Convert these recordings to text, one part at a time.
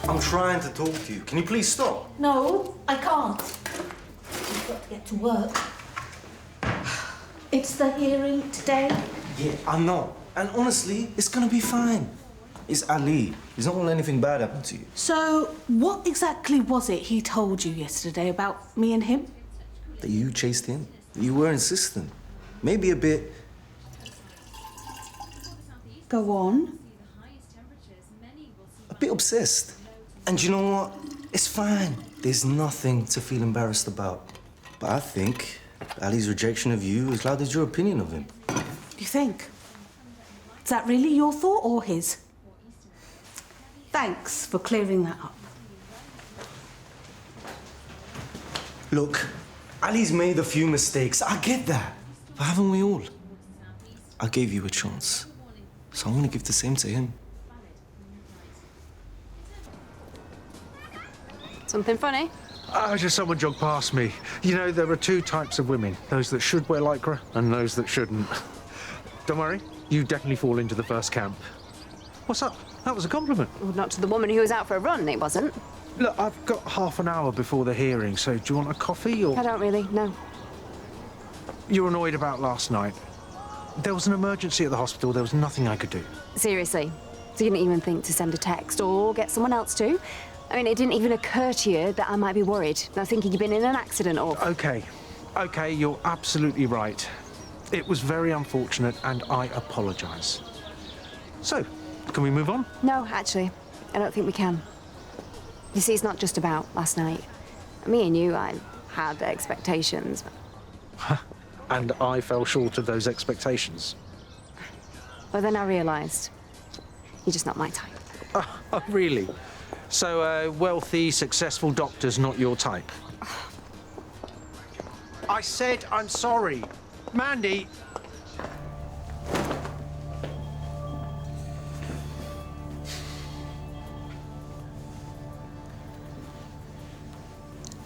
I'm trying to talk to you. Can you please stop? No, I can't. I've got to get to work. It's the hearing today. Yeah, I know. And honestly, it's gonna be fine. It's Ali. He's not gonna let anything bad happen to you. So, what exactly was it he told you yesterday about me and him? That you chased him. That you were insistent. Maybe a bit... Go on. A bit obsessed. And you know what? It's fine. There's nothing to feel embarrassed about. But I think Ali's rejection of you has clouded your opinion of him. You think? Is that really your thought or his? Thanks for clearing that up. Look, Ali's made a few mistakes. I get that. But haven't we all? I gave you a chance. So I'm gonna give the same to him. Something funny? Just someone jogged past me. You know, there are two types of women. Those that should wear lycra and those that shouldn't. Don't worry, you definitely fall into the first camp. What's up? That was a compliment. Well, not to the woman who was out for a run, it wasn't. Look, I've got half an hour before the hearing, so do you want a coffee or...? I don't really, no. You're annoyed about last night. There was an emergency at the hospital. There was nothing I could do. Seriously? So you didn't even think to send a text or get someone else to? I mean, it didn't even occur to you that I might be worried. Not thinking you've been in an accident or... OK, you're absolutely right. It was very unfortunate, and I apologise. So, can we move on? No, actually, I don't think we can. You see, it's not just about last night. Me and you, I had expectations. And I fell short of those expectations. But then I realised you're just not my type. Oh, really? So, wealthy, successful doctor's not your type? I said I'm sorry. Mandy!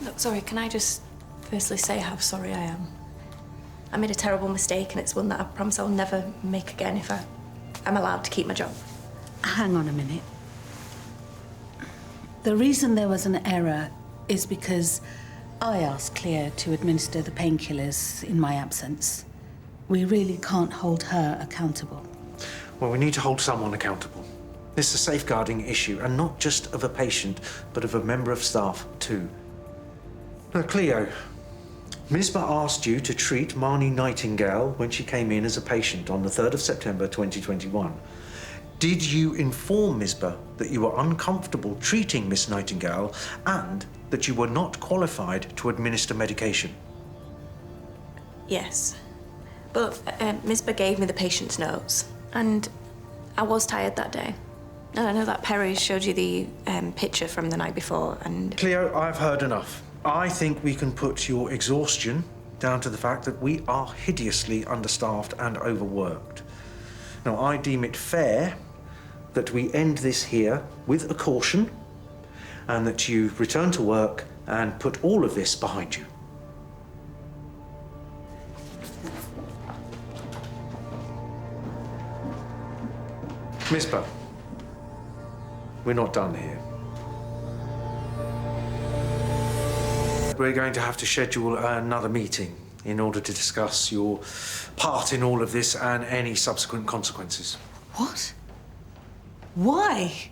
Look, sorry, can I just firstly say how sorry I am? I made a terrible mistake and it's one that I promise I'll never make again if I'm allowed to keep my job. Hang on a minute. The reason there was an error is because I asked Cleo to administer the painkillers in my absence. We really can't hold her accountable. Well, we need to hold someone accountable. This is a safeguarding issue, and not just of a patient, but of a member of staff, too. Now, Cleo, Misbah asked you to treat Marnie Nightingale when she came in as a patient on the 3rd of September 2021. Did you inform Misbah that you were uncomfortable treating Miss Nightingale and that you were not qualified to administer medication? Yes. But Misbah gave me the patient's notes and I was tired that day. And I know that Perry showed you the picture from the night before and... Cleo, I've heard enough. I think we can put your exhaustion down to the fact that we are hideously understaffed and overworked. Now, I deem it fair that we end this here with a caution and that you return to work and put all of this behind you. Misbah, we're not done here. We're going to have to schedule another meeting in order to discuss your part in all of this and any subsequent consequences. What? Why?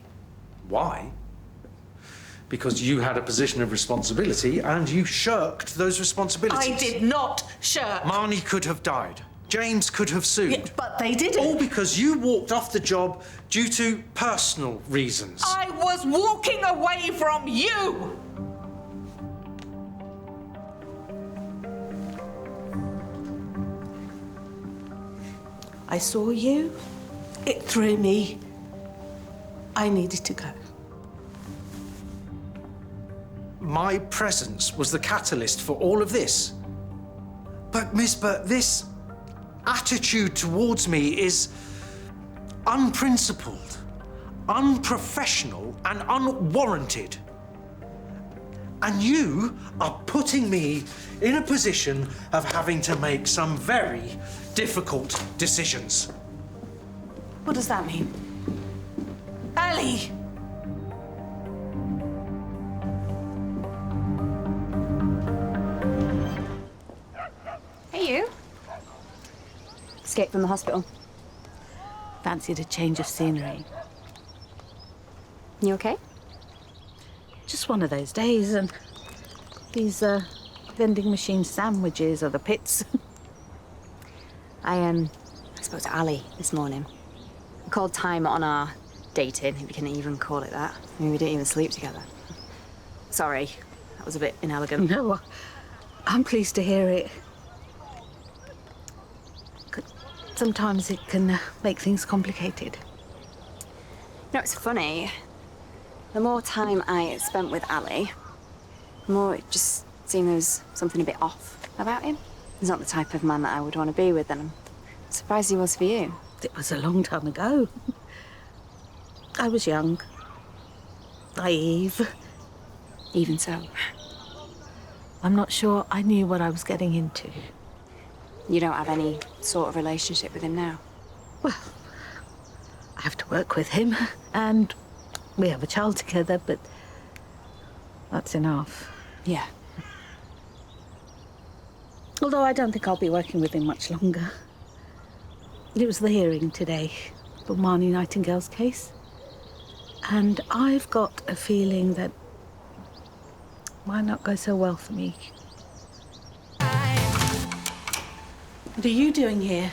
Why? Because you had a position of responsibility and you shirked those responsibilities. I did not shirk. Marnie could have died. James could have sued. Yeah, but they didn't. All because you walked off the job due to personal reasons. I was walking away from you! I saw you. It threw me. I needed to go. My presence was the catalyst for all of this. But, Misbah, this attitude towards me is unprincipled, unprofessional, and unwarranted. And you are putting me in a position of having to make some very difficult decisions. What does that mean? Ali! escaped from the hospital. Fancied a change of scenery. You okay? Just one of those days, and these vending machine sandwiches are the pits. I spoke to Ali this morning. We called time on our dating, if you can even call it that. I mean, we didn't even sleep together. Sorry, that was a bit inelegant. No, I'm pleased to hear it. Sometimes it can make things complicated. You know, it's funny. The more time I spent with Ali, the more it just seemed there was something a bit off about him. He's not the type of man that I would want to be with, and I'm surprised he was for you. It was a long time ago. I was young, naive. Even so. I'm not sure I knew what I was getting into. You don't have any sort of relationship with him now? Well, I have to work with him, and we have a child together, but that's enough. Yeah. Although I don't think I'll be working with him much longer. It was the hearing today for Marnie Nightingale's case, and I've got a feeling that might not go so well for me. What are you doing here?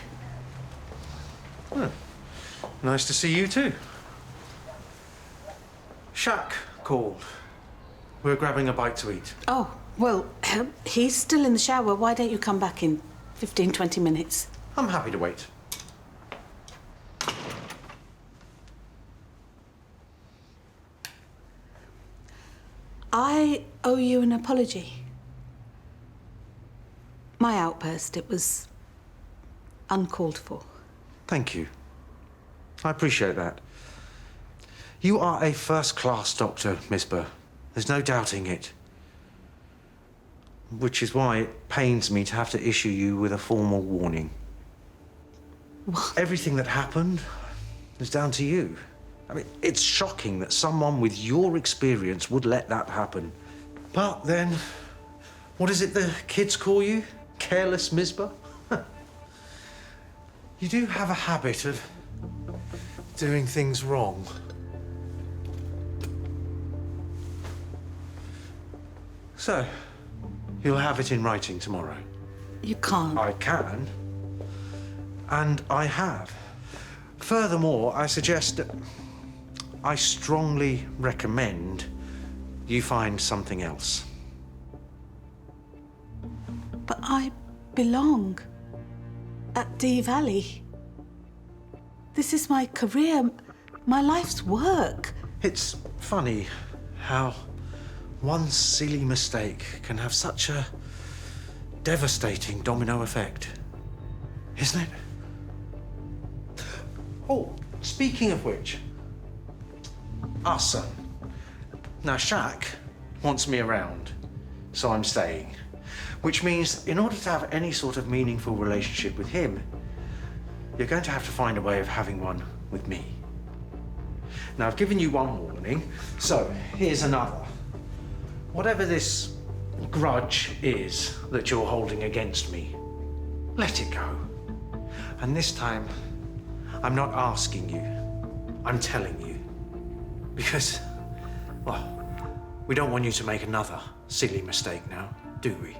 Nice to see you too. Shaq called. We're grabbing a bite to eat. Oh, well, he's still in the shower. Why don't you come back in 15, 20 minutes? I'm happy to wait. I owe you an apology. My outburst, it was uncalled for. Thank you. I appreciate that. You are a first-class doctor, Misbah. There's no doubting it. Which is why it pains me to have to issue you with a formal warning. What? Everything that happened is down to you. I mean, it's shocking that someone with your experience would let that happen. But then, what is it the kids call you? Careless Misbah? You do have a habit of doing things wrong. So, you'll have it in writing tomorrow. You can't. I can. And I have. Furthermore, I suggest that I strongly recommend you find something else. But I belong at Dee Valley. This is my career, my life's work. It's funny how one silly mistake can have such a devastating domino effect, isn't it? Oh, speaking of which, our son. Now, Shaq wants me around, so I'm staying. Which means, in order to have any sort of meaningful relationship with him, you're going to have to find a way of having one with me. Now, I've given you one warning, so here's another. Whatever this grudge is that you're holding against me, let it go. And this time, I'm not asking you, I'm telling you. Because, well, we don't want you to make another silly mistake now, do we?